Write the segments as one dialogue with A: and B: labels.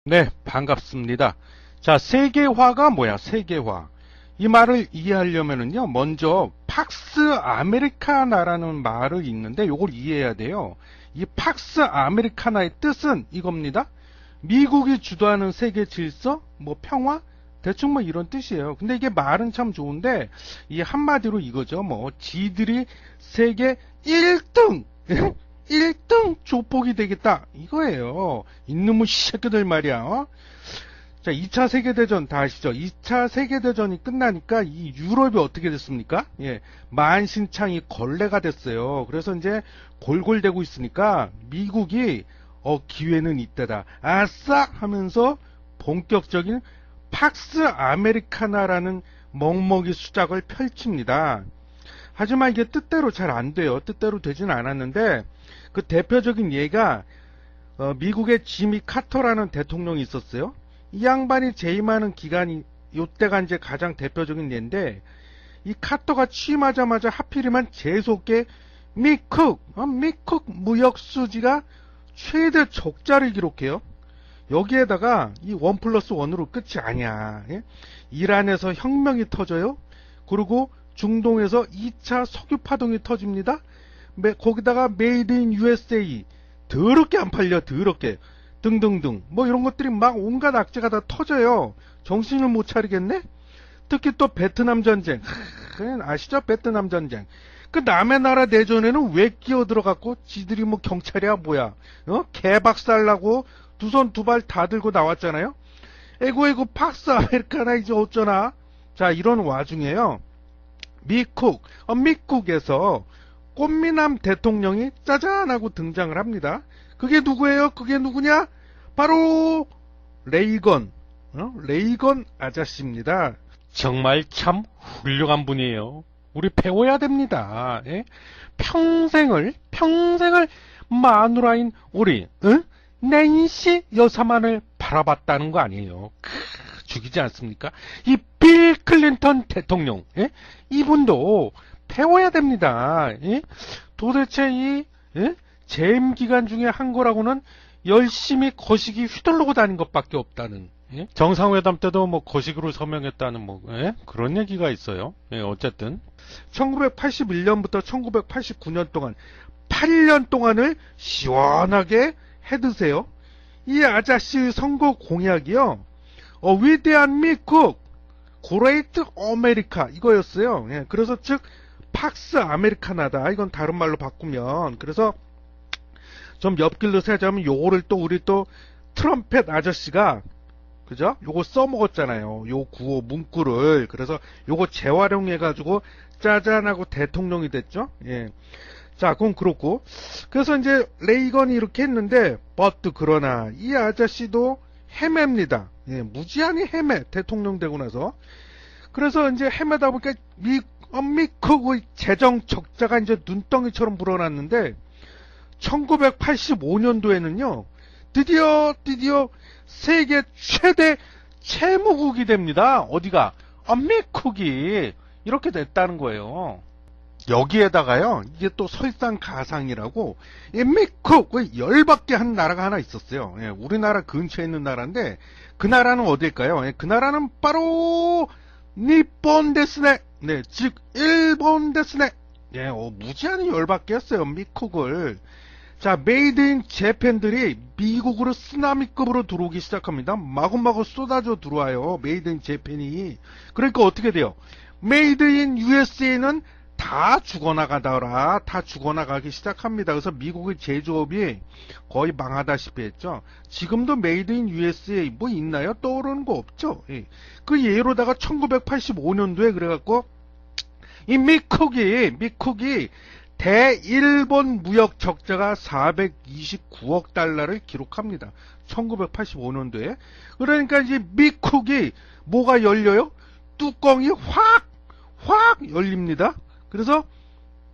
A: 네, 반갑습니다. 자, 세계화가 뭐야, 세계화. 이 말을 이해하려면은요, 먼저 팍스 아메리카나라는 말이 있는데 요걸 이해해야 돼요. 이 팍스 아메리카나의 뜻은 이겁니다. 미국이 주도하는 세계 질서, 뭐 평화, 대충 뭐 이런 뜻이에요. 근데 이게 말은 참 좋은데 이 한마디로 이거죠. 뭐 지들이 세계 1등 1등 조폭이 되겠다 이거예요. 이놈의 새끼들 말이야. 자, 2차 세계대전 다 아시죠? 2차 세계대전이 끝나니까 이 유럽이 어떻게 됐습니까? 예, 만신창이 걸레가 됐어요. 그래서 이제 골골대고 있으니까 미국이 기회는 이때다. 아싸 하면서 본격적인 팍스 아메리카나라는 먹먹이 수작을 펼칩니다. 하지만 이게 뜻대로 잘 안 돼요. 뜻대로 되진 않았는데 그 대표적인 예가 미국의 지미 카터라는 대통령이 있었어요. 이 양반이 재임하는 기간이 요때가 이제 가장 대표적인 예인데 이 카터가 취임하자마자 하필이면 재수없게 미국 무역 수지가 최대 적자를 기록해요. 여기에다가 이 1+1으로 끝이 아니야. 예? 이란에서 혁명이 터져요. 그리고 중동에서 2차 석유 파동이 터집니다. 거기다가 메이드 인 USA 더럽게 안 팔려, 더럽게 등등등 뭐 이런 것들이 막 온갖 악재가 다 터져요. 정신을 못 차리겠네. 특히 또 베트남 전쟁, 아시죠? 베트남 전쟁. 그 남의 나라 내전에는 왜 끼어들어갖고 지들이 뭐 경찰이야 뭐야, 개박살나고 두 손 두 발 다 들고 나왔잖아요. 에고 팍스 아메리카나 이제 어쩌나. 자, 이런 와중에요, 미국에서 꽃미남 대통령이 짜잔하고 등장을 합니다. 그게 누구예요? 그게 누구냐? 바로 레이건 아저씨입니다. 정말 참 훌륭한 분이에요. 우리 배워야 됩니다. 예? 평생을 마누라인 우리 낸시 여사만을 바라봤다는 거 아니에요. 죽이지 않습니까? 이 빌 클린턴 대통령, 예? 이분도 배워야 됩니다. 예? 도대체 이 재임 기간 중에 한 거라고는 열심히 거시기 휘둘르고 다닌 것밖에 없다는. 예? 정상회담 때도 뭐 거식으로 서명했다는 뭐 그런 얘기가 있어요. 예, 어쨌든 1981년부터 1989년 동안 8년 동안을 시원하게 해드세요. 이 아저씨 선거 공약이요, 위대한 미국, 그레이트 아메리카 이거였어요. 예, 그래서 즉 팍스 아메리카나다. 이건 다른 말로 바꾸면. 그래서 좀 옆길로 세자면 요거를 또 우리 또 트럼펫 아저씨가 그죠? 요거 써먹었잖아요. 요 구호 문구를. 그래서 요거 재활용해가지고 짜잔하고 대통령이 됐죠. 예. 자, 그건 그렇고. 그래서 이제 레이건이 이렇게 했는데, 그러나 이 아저씨도 헤맵니다. 예, 무지하게 헤매. 대통령 되고 나서. 그래서 이제 헤매다 보니까 미국의 재정 적자가 이제 눈덩이처럼 불어났는데 1985년도에는요 드디어 세계 최대 채무국이 됩니다. 어디가? 미국이 이렇게 됐다는 거예요. 여기에다가요, 이게 또 설상가상이라고, 이 미국의 열받게 한 나라가 하나 있었어요. 예, 우리나라 근처에 있는 나라인데 그 나라는 어딜까요? 예, 그 나라는 바로 니폰 데스네. 네, 즉 일본 데스네. 예, 무지하게 열받게 했어요, 미국을. 자, 메이드 인 재팬들이 미국으로 쓰나미급으로 들어오기 시작합니다. 마구마구 쏟아져 들어와요, 메이드 인 재팬이. 그러니까 어떻게 돼요? 메이드 인 USA는 다 죽어나가더라. 다 죽어나가기 시작합니다. 그래서 미국의 제조업이 거의 망하다시피 했죠. 지금도 메이드 인 USA 뭐 있나요? 떠오르는 거 없죠. 예. 그 예로다가 1985년도에 그래갖고 이 미국이 대일본 무역 적자가 429억 달러를 기록합니다. 1985년도에. 그러니까 이제 미국이 뭐가 열려요? 뚜껑이 확 열립니다. 그래서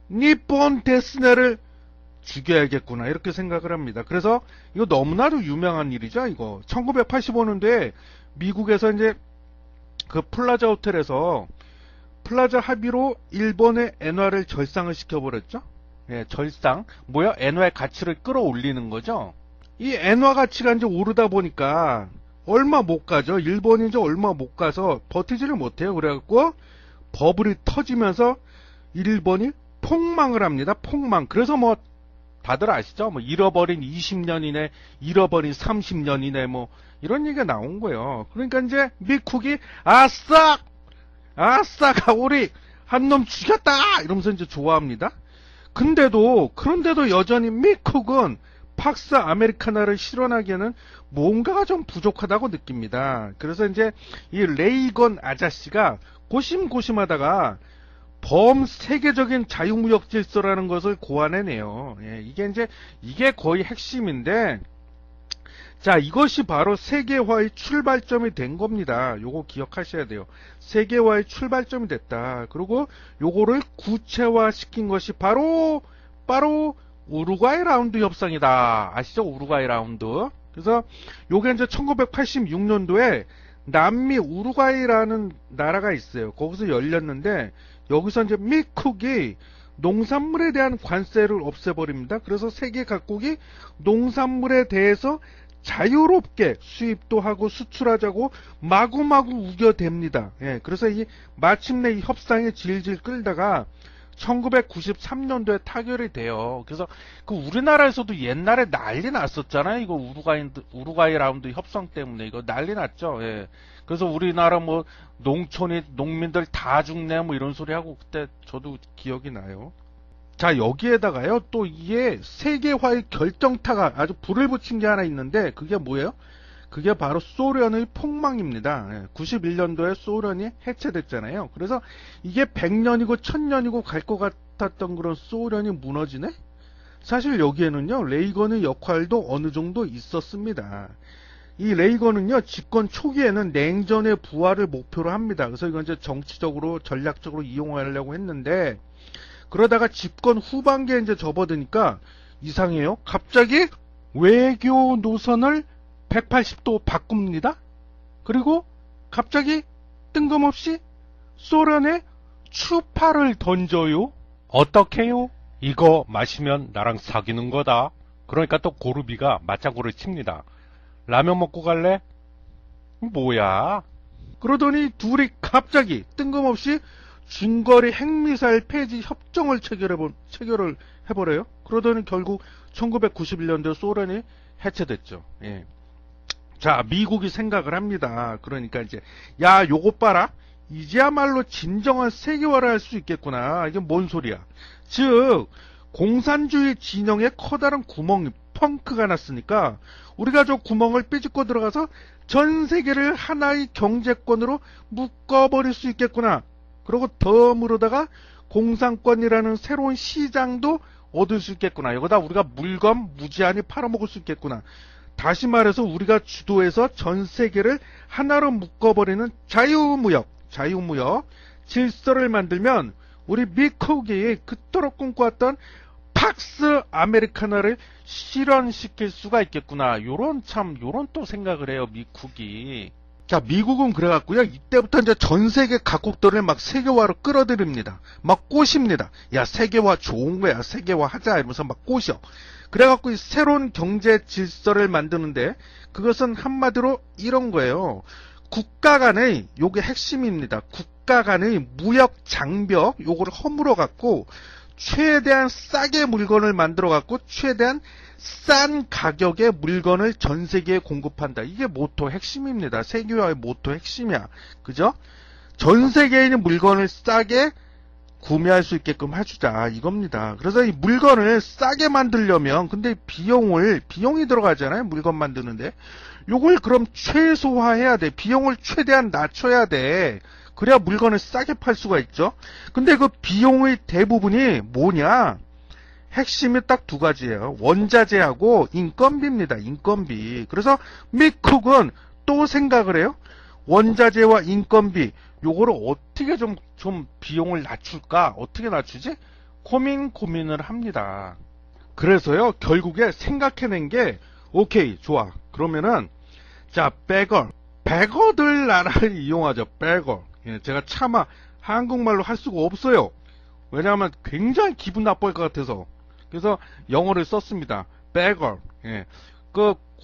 A: 니폰 데스네를 죽여야겠구나 이렇게 생각을 합니다. 그래서 이거 너무나도 유명한 일이죠. 이거 1985년도에 미국에서 이제 그 플라자 호텔에서 플라자 합의로 일본의 엔화를 절상을 시켜버렸죠. 예, 절상. 뭐야? 엔화의 가치를 끌어올리는 거죠. 이 엔화 가치가 이제 오르다 보니까 얼마 못 가죠. 일본이 이제 얼마 못 가서 버티지를 못해요. 그래갖고 버블이 터지면서 일본이 폭망을 합니다. 폭망. 그래서 뭐 다들 아시죠? 뭐 잃어버린 20년이네, 잃어버린 30년이네, 뭐 이런 얘기가 나온 거예요. 그러니까 이제 미국이 아싸, 아싸가 우리 한 놈 죽였다 이러면서 이제 좋아합니다. 그런데도 여전히 미국은 팍스 아메리카나를 실현하기에는 뭔가가 좀 부족하다고 느낍니다. 그래서 이제 이 레이건 아저씨가 고심고심하다가 범세계적인 자유무역 질서라는 것을 고안해내요. 예, 이게 거의 핵심인데, 자, 이것이 바로 세계화의 출발점이 된 겁니다. 요거 기억하셔야 돼요. 세계화의 출발점이 됐다. 그리고 요거를 구체화시킨 것이 바로 우루과이 라운드 협상이다. 아시죠? 우루과이 라운드. 그래서 요게 이제 1986년도에 남미 우루과이라는 나라가 있어요. 거기서 열렸는데, 여기서 이제 미국이 농산물에 대한 관세를 없애버립니다. 그래서 세계 각국이 농산물에 대해서 자유롭게 수입도 하고 수출하자고 마구마구 우겨댑니다. 예, 그래서 마침내 이 협상이 질질 끌다가 1993년도에 타결이 돼요. 그래서 그 우리나라에서도 옛날에 난리 났었잖아요. 이거 우루과이 라운드 협상 때문에 이거 난리 났죠. 예. 그래서 우리나라 뭐 농민들 다 죽네 뭐 이런 소리 하고 그때 저도 기억이 나요. 자, 여기에다가요, 또 이게 세계화의 결정타가 아주 불을 붙인 게 하나 있는데, 그게 뭐예요? 그게 바로 소련의 폭망입니다. 91년도에 소련이 해체됐잖아요. 그래서 이게 100년이고 1000년이고 갈 것 같았던 그런 소련이 무너지네? 사실 여기에는요, 레이건의 역할도 어느 정도 있었습니다. 이 레이건은요, 집권 초기에는 냉전의 부활을 목표로 합니다. 그래서 이건 이제 정치적으로, 전략적으로 이용하려고 했는데, 그러다가 집권 후반기에 이제 접어드니까 이상해요. 갑자기 외교 노선을 180도 바꿉니다. 그리고 갑자기 뜬금없이 소련에 추파를 던져요. 어떻게요? 이거 마시면 나랑 사귀는 거다. 그러니까 또 고르비가 맞장구를 칩니다. 라면 먹고 갈래? 뭐야? 그러더니 둘이 갑자기 뜬금없이 중거리 핵미사일 폐지 협정을 체결을 해버려요. 그러더니 결국 1991년도에 소련이 해체됐죠. 예. 자, 미국이 생각을 합니다. 그러니까 이제, 야, 요것 봐라. 이제야말로 진정한 세계화를 할 수 있겠구나. 이게 뭔 소리야. 즉, 공산주의 진영에 커다란 구멍이, 펑크가 났으니까, 우리가 저 구멍을 삐집고 들어가서 전 세계를 하나의 경제권으로 묶어버릴 수 있겠구나. 그리고 덤으로다가 공산권이라는 새로운 시장도 얻을 수 있겠구나. 여기다 우리가 물건 무제한히 팔아먹을 수 있겠구나. 다시 말해서 우리가 주도해서 전 세계를 하나로 묶어버리는 자유무역 질서를 만들면 우리 미국이 그토록 꿈꿔왔던 팍스 아메리카나를 실현시킬 수가 있겠구나. 요런 또 생각을 해요, 미국이. 자, 미국은 그래갖고요, 이때부터 이제 전 세계 각국들을 막 세계화로 끌어들입니다. 막 꼬십니다. 야, 세계화 좋은 거야. 세계화 하자. 이러면서 막 꼬셔. 그래갖고 이 새로운 경제 질서를 만드는데, 그것은 한마디로 이런 거예요. 국가 간의, 요게 핵심입니다. 국가 간의 무역 장벽, 요거를 허물어갖고, 최대한 싸게 물건을 만들어갖고, 최대한 싼 가격의 물건을 전 세계에 공급한다. 이게 모토 핵심입니다. 세계화의 모토 핵심이야. 그죠? 전 세계에 있는 물건을 싸게 구매할 수 있게끔 해주자. 이겁니다. 그래서 이 물건을 싸게 만들려면, 근데 비용이 들어가잖아요. 물건 만드는데. 요걸 그럼 최소화해야 돼. 비용을 최대한 낮춰야 돼. 그래야 물건을 싸게 팔 수가 있죠. 근데 그 비용의 대부분이 뭐냐? 핵심이 딱 두 가지예요. 원자재하고 인건비입니다. 인건비. 그래서 미국은 또 생각을 해요. 원자재와 인건비 요거를 어떻게 좀 비용을 낮출까? 어떻게 낮추지? 고민을 합니다. 그래서요, 결국에 생각해낸 게, 오케이, 좋아. 그러면은, 자, 백어들 나라를 이용하죠. 백어. 예, 제가 차마 한국말로 할 수가 없어요. 왜냐하면 굉장히 기분 나쁠 것 같아서. 그래서 영어를 썼습니다. beggar. 예.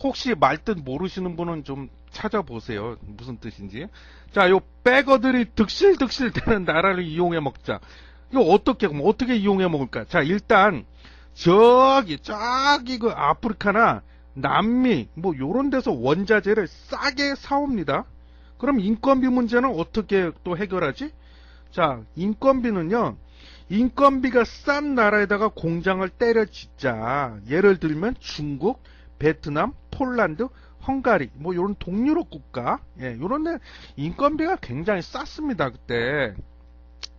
A: 혹시 말뜻 모르시는 분은 좀 찾아보세요. 무슨 뜻인지. 자, 요 백어들이 득실득실 되는 나라를 이용해 먹자. 이거 그럼 어떻게 이용해 먹을까? 자, 일단 저기 그 아프리카나 남미 뭐 요런 데서 원자재를 싸게 사옵니다. 그럼 인건비 문제는 어떻게 또 해결하지? 자, 인건비는요. 인건비가 싼 나라에다가 공장을 때려 짓자. 예를 들면 중국, 베트남, 폴란드, 헝가리 뭐 요런 동유럽 국가, 요런 데 인건비가 굉장히 쌌습니다, 그때.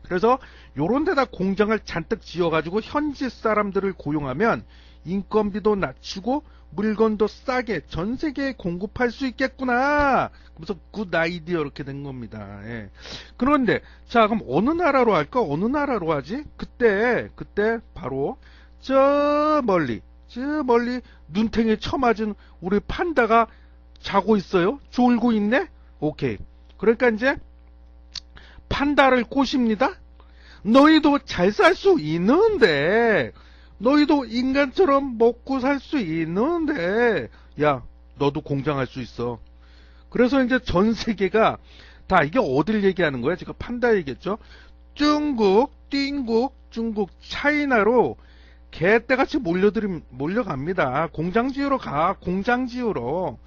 A: 그래서 요런 데다 공장을 잔뜩 지어가지고 현지 사람들을 고용하면 인건비도 낮추고 물건도 싸게 전 세계에 공급할 수 있겠구나. 그래서 굿 아이디어 이렇게 된 겁니다. 그런데 자, 그럼 어느 나라로 할까? 어느 나라로 하지? 그때 바로 저 멀리 눈탱이 쳐맞은 우리 판다가 자고 있어요. 졸고 있네. 오케이. 그러니까 이제 판다를 꼬십니다. 너희도 잘 살 수 있는데, 너희도 인간처럼 먹고 살 수 있는데, 야, 너도 공장할 수 있어. 그래서 이제 전 세계가 다 이게 어딜 얘기하는 거야? 제가 판다 얘기했죠. 중국, 차이나로 개떼같이 몰려갑니다. 공장 지으러 가. 공장 지으러.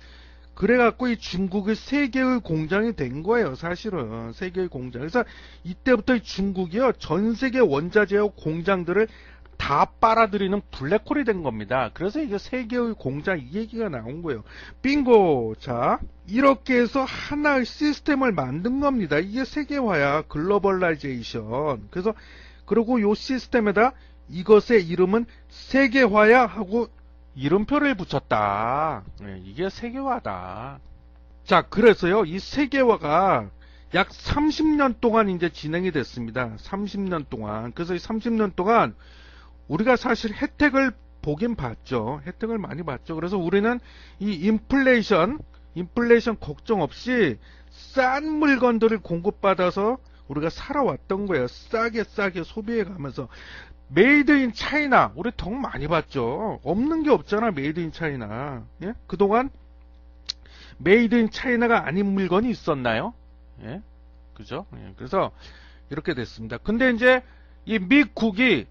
A: 그래갖고 이 중국이 세계의 공장이 된 거예요, 사실은. 세계의 공장. 그래서 이때부터 이 중국이요, 전 세계 원자재와 공장들을 다 빨아들이는 블랙홀이 된 겁니다. 그래서 이게 세계의 공장 이 얘기가 나온 거예요. 빙고! 자, 이렇게 해서 하나의 시스템을 만든 겁니다. 이게 세계화야, 글로벌라이제이션. 그래서, 그리고 요 시스템에다 이것의 이름은 세계화야 하고 이름표를 붙였다. 이게 세계화다. 자, 그래서요, 이 세계화가 약 30년 동안 이제 진행이 됐습니다. 30년 동안. 그래서 이 30년 동안 우리가 사실 혜택을 보긴 봤죠. 혜택을 많이 봤죠. 그래서 우리는 이 인플레이션 걱정 없이 싼 물건들을 공급받아서 우리가 살아왔던 거예요. 싸게 소비해 가면서. 메이드 인 차이나 우리 덕 많이 봤죠. 없는 게 없잖아, 메이드 인 차이나. 예? 그동안 메이드 인 차이나가 아닌 물건이 있었나요? 예? 그죠? 예. 그래서 이렇게 됐습니다. 근데 이제 이 미국이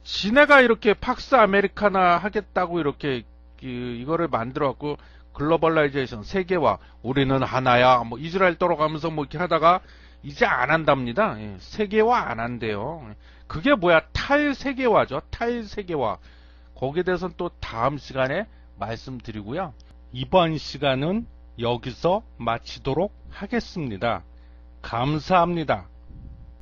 A: 지네가 이렇게 팍스 아메리카나 하겠다고 이렇게 이거를 만들어 갖고 글로벌라이제이션 세계화 우리는 하나야 뭐 이스라엘 떨어가면서 뭐 이렇게 하다가 이제 안 한답니다. 예. 세계화 안 한대요. 그게 뭐야? 탈세계화죠. 탈세계화. 거기에 대해서는 또 다음 시간에 말씀드리고요. 이번 시간은 여기서 마치도록 하겠습니다. 감사합니다.